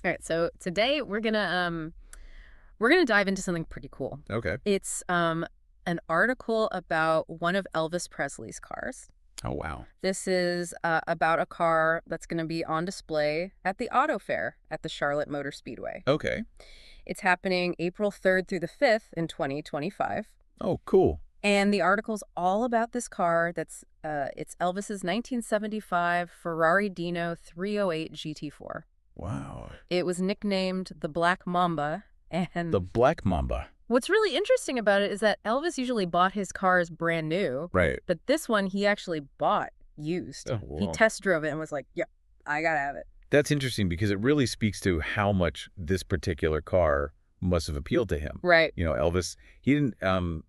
All right, so today we're gonna dive into something pretty cool. Okay. It's an article about one of Elvis Presley's cars. Oh, wow. This is about a car that's going to be on display at the AutoFair at the Charlotte Motor Speedway. Okay. It's happening April 3rd through the 5th in 2025. Oh, cool. And the article's all about this car that's it's Elvis's 1975 Ferrari Dino 308 GT4. Wow. It was nicknamed the Black Mamba, and The Black Mamba. what's really interesting about it is that Elvis usually bought his cars brand new, Right. but this one he actually bought used. Oh, He wow. test drove it and was like, yep, I gotta have it. That's interesting because it really speaks to how much this particular car must have appealed to him. Right. You know, Elvis, he didn't,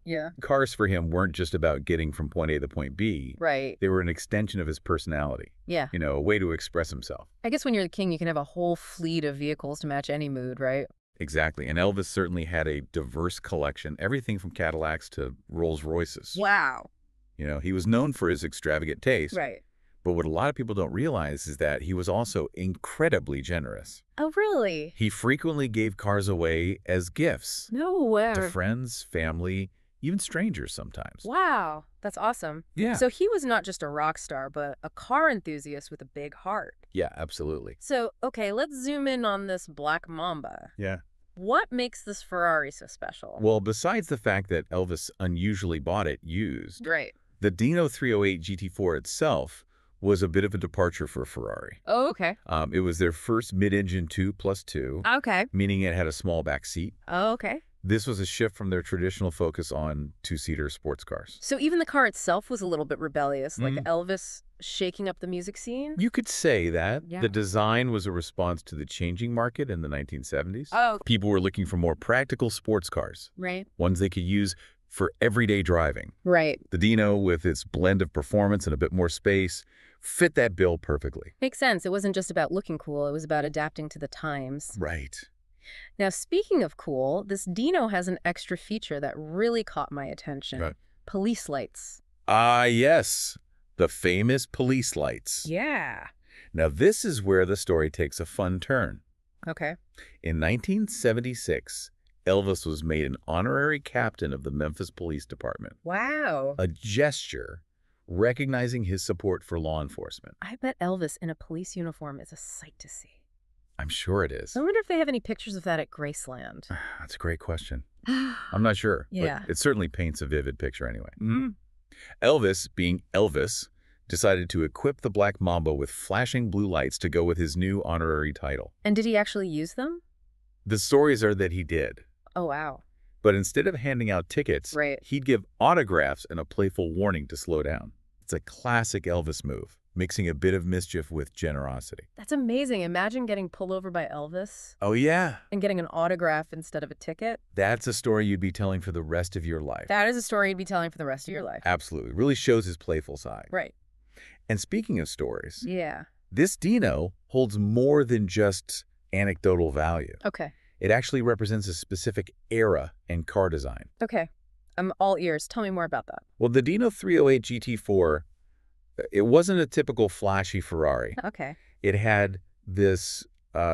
Yeah. cars for him weren't just about getting from point A to point B. Right. They were an extension of his personality, Yeah. you know, a way to express himself. I guess when you're the king, you can have a whole fleet of vehicles to match any mood, right? Exactly. And Elvis certainly had a diverse collection, everything from Cadillacs to Rolls Royces. Wow. You know, he was known for his extravagant taste. Right. But what a lot of people don't realize is that he was also incredibly generous. Oh, really? He frequently gave cars away as gifts No way. to friends, family, even strangers sometimes. Wow. That's awesome. Yeah. So he was not just a rock star, but a car enthusiast with a big heart. Yeah, absolutely. So, okay, let's zoom in on this Black Mamba. Yeah. What makes this Ferrari so special? Well, besides the fact that Elvis unusually bought it used, Right. the Dino 308 GT4 itself was a bit of a departure for Ferrari. Oh, okay. It was their first mid-engine 2+2, Okay. meaning it had a small back seat. Oh, okay. This was a shift from their traditional focus on two-seater sports cars. So even the car itself was a little bit rebellious, like Mhm. Elvis shaking up the music scene? You could say that. Yeah. The design was a response to the changing market in the 1970s. Oh, People were looking for more practical sports cars, right. ones they could use for everyday driving. Right. The Dino, with its blend of performance and a bit more space, fit that bill perfectly. Makes sense. It wasn't just about looking cool. It was about adapting to the times. Right. Now, speaking of cool, this Dino has an extra feature that really caught my attention. Right. Police lights. Ah, yes. The famous police lights. Yeah. Now, this is where the story takes a fun turn. Okay. In 1976, Elvis was made an honorary captain of the Memphis Police Department, Wow. a gesture recognizing his support for law enforcement. I bet Elvis in a police uniform is a sight to see. I'm sure it is. I wonder if they have any pictures of that at Graceland. That's a great question. I'm not sure. Yeah. But it certainly paints a vivid picture anyway. Elvis, being Elvis, decided to equip the Black Mamba with flashing blue lights to go with his new honorary title. And did he actually use them? The stories are that he did. Oh, wow. But instead of handing out tickets, Right. he'd give autographs and a playful warning to slow down. It's a classic Elvis move, mixing a bit of mischief with generosity. That's amazing. Imagine getting pulled over by Elvis Oh, yeah. and getting an autograph instead of a ticket. That's a story you'd be telling for the rest of your life. That is a story you'd be telling for the rest of your life. Absolutely. Really shows his playful side. Right. And speaking of stories, Yeah. this Dino holds more than just anecdotal value. Okay. It actually represents a specific era and car design. Okay. I'm all ears. Tell me more about that. Well, the Dino 308 GT4, it wasn't a typical flashy Ferrari. Okay. It had this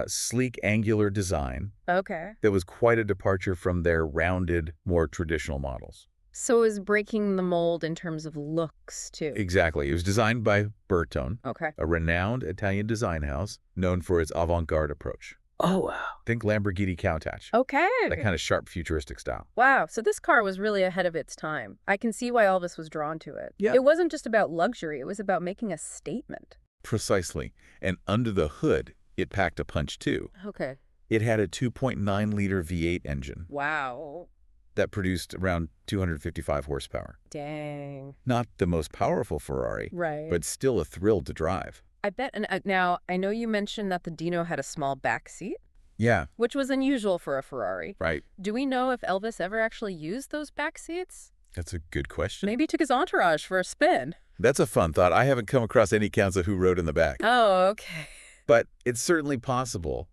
sleek, angular design Okay. that was quite a departure from their rounded, more traditional models. So it was breaking the mold in terms of looks, too. Exactly. It was designed by Bertone, Okay. a renowned Italian design house known for its avant-garde approach. Oh, wow. Think Lamborghini Countach. Okay. That kind of sharp, futuristic style. Wow. So this car was really ahead of its time. I can see why Elvis was drawn to it. Yeah. It wasn't just about luxury. It was about making a statement. Precisely. And under the hood, it packed a punch, too. Okay. It had a 2.9-liter V8 engine Wow. that produced around 255 horsepower. Dang. Not the most powerful Ferrari, Right. but still a thrill to drive. I bet. And now, I know you mentioned that the Dino had a small back seat, Yeah, which was unusual for a Ferrari. right. Do we know if Elvis ever actually used those back seats? That's a good question. Maybe he took his entourage for a spin. That's a fun thought. I haven't come across any accounts of who rode in the back. Oh, okay. But it's certainly possible.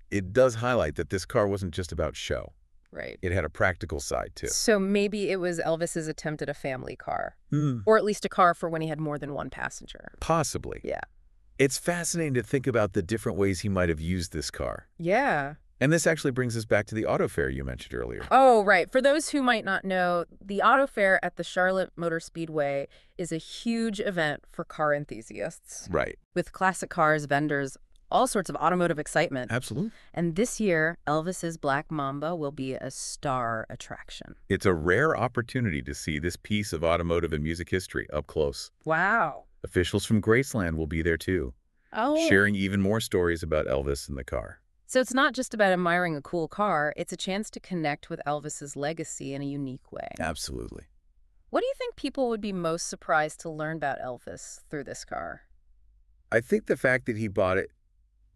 It does highlight that this car wasn't just about show. Right. It had a practical side, too. So maybe it was Elvis's attempt at a family car, Hmm. or at least a car for when he had more than one passenger. Possibly. Yeah. It's fascinating to think about the different ways he might have used this car. Yeah. And this actually brings us back to the AutoFair you mentioned earlier. Oh, right. For those who might not know, the AutoFair at the Charlotte Motor Speedway is a huge event for car enthusiasts. Right. With classic cars, vendors, all sorts of automotive excitement. Absolutely. And this year, Elvis's Black Mamba will be a star attraction. It's a rare opportunity to see this piece of automotive and music history up close. Wow. Officials from Graceland will be there too, Oh. sharing even more stories about Elvis and the car. So it's not just about admiring a cool car, it's a chance to connect with Elvis's legacy in a unique way. Absolutely. What do you think people would be most surprised to learn about Elvis through this car? I think the fact that he bought it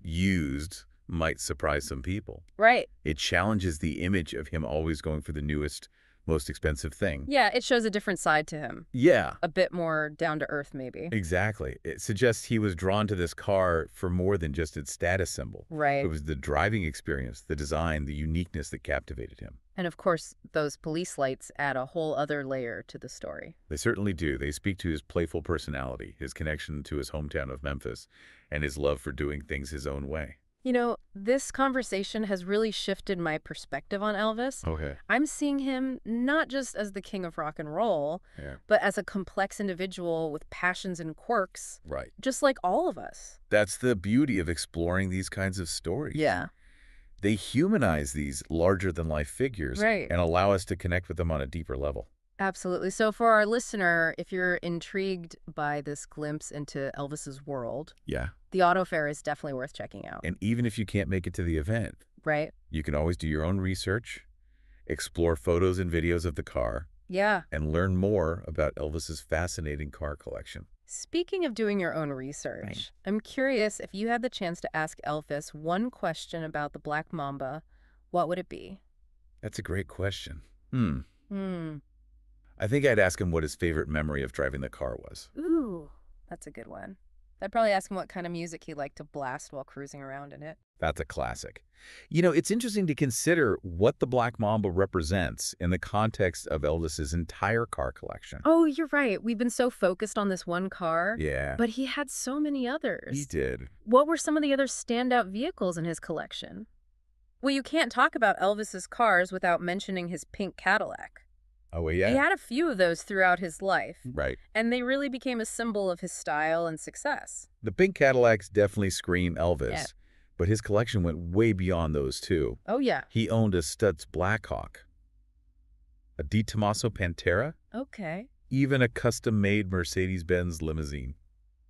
used might surprise some people. Right. It challenges the image of him always going for the newest, most expensive thing. Yeah, it shows a different side to him. Yeah, A bit more down to earth, maybe. exactly. It suggests he was drawn to this car for more than just its status symbol. Right. It was the driving experience, the design, the uniqueness that captivated him. And of course, those police lights add a whole other layer to the story. They certainly do. They speak to his playful personality, his connection to his hometown of Memphis, and his love for doing things his own way. You know, this conversation has really shifted my perspective on Elvis. Okay. I'm seeing him not just as the king of rock and roll, Yeah. but as a complex individual with passions and quirks, Right. just like all of us. That's the beauty of exploring these kinds of stories. Yeah. They humanize these larger-than-life figures Right. and allow us to connect with them on a deeper level. Absolutely. So for our listener, if you're intrigued by this glimpse into Elvis's world, Yeah. the AutoFair is definitely worth checking out. And even if you can't make it to the event, Right? you can always do your own research, explore photos and videos of the car, Yeah. and learn more about Elvis's fascinating car collection. Speaking of doing your own research, Right. I'm curious if you had the chance to ask Elvis one question about the Black Mamba, what would it be? That's a great question. Hmm. I think I'd ask him what his favorite memory of driving the car was. Ooh, that's a good one. I'd probably ask him what kind of music he liked to blast while cruising around in it. That's a classic. You know, it's interesting to consider what the Black Mamba represents in the context of Elvis's entire car collection. Oh, you're right. We've been so focused on this one car. Yeah, But he had so many others. he did. What were some of the other standout vehicles in his collection? Well, you can't talk about Elvis's cars without mentioning his pink Cadillac. Oh, well, yeah. He had a few of those throughout his life, Right. and they really became a symbol of his style and success. The pink Cadillacs definitely scream Elvis, Yeah. but his collection went way beyond those two. Oh, yeah. He owned a Stutz Blackhawk, a Di Tommaso Pantera, Okay. even a custom-made Mercedes-Benz limousine.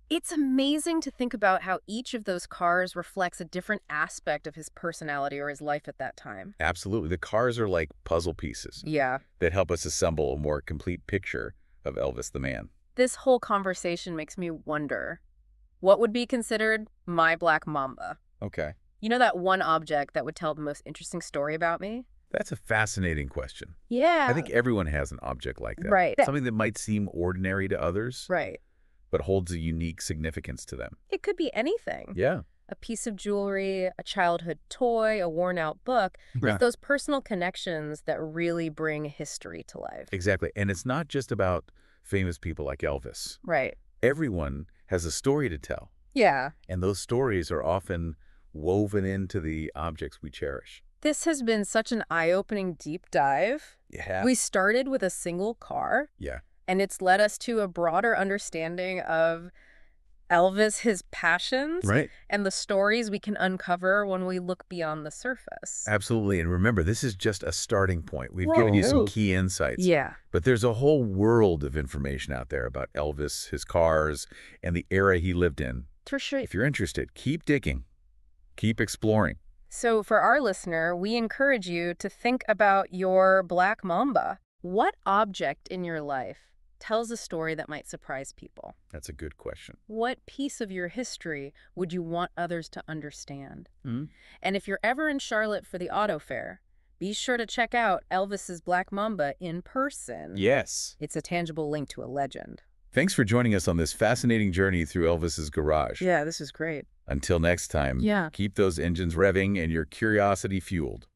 It's amazing to think about how each of those cars reflects a different aspect of his personality or his life at that time. Absolutely. The cars are like puzzle pieces Yeah. that help us assemble a more complete picture of Elvis the man. This whole conversation makes me wonder, what would be considered my Black Mamba? Okay. You know that one object that would tell the most interesting story about me? That's a fascinating question. Yeah. I think everyone has an object like that. Right. Something that might seem ordinary to others, Right. but holds a unique significance to them. It could be anything. Yeah. A piece of jewelry, a childhood toy, a worn-out book. Yeah. It's those personal connections that really bring history to life. Exactly. And it's not just about famous people like Elvis. Right. Everyone has a story to tell, Yeah. and those stories are often woven into the objects we cherish. This has been such an eye-opening deep dive. Yeah. We started with a single car, Yeah. and it's led us to a broader understanding of Elvis, his passions, Right. and the stories we can uncover when we look beyond the surface. Absolutely. And remember, this is just a starting point. We've given you some key insights. Yeah. But there's a whole world of information out there about Elvis, his cars, and the era he lived in. For sure. If you're interested, keep digging. Keep exploring. So for our listener, we encourage you to think about your Black Mamba. What object in your life tells a story that might surprise people? That's a good question. What piece of your history would you want others to understand? Hmm? And if you're ever in Charlotte for the AutoFair, be sure to check out Elvis's Black Mamba in person. Yes. It's a tangible link to a legend. Thanks for joining us on this fascinating journey through Elvis's garage. Yeah, this is great. Until next time, Yeah. keep those engines revving and your curiosity fueled.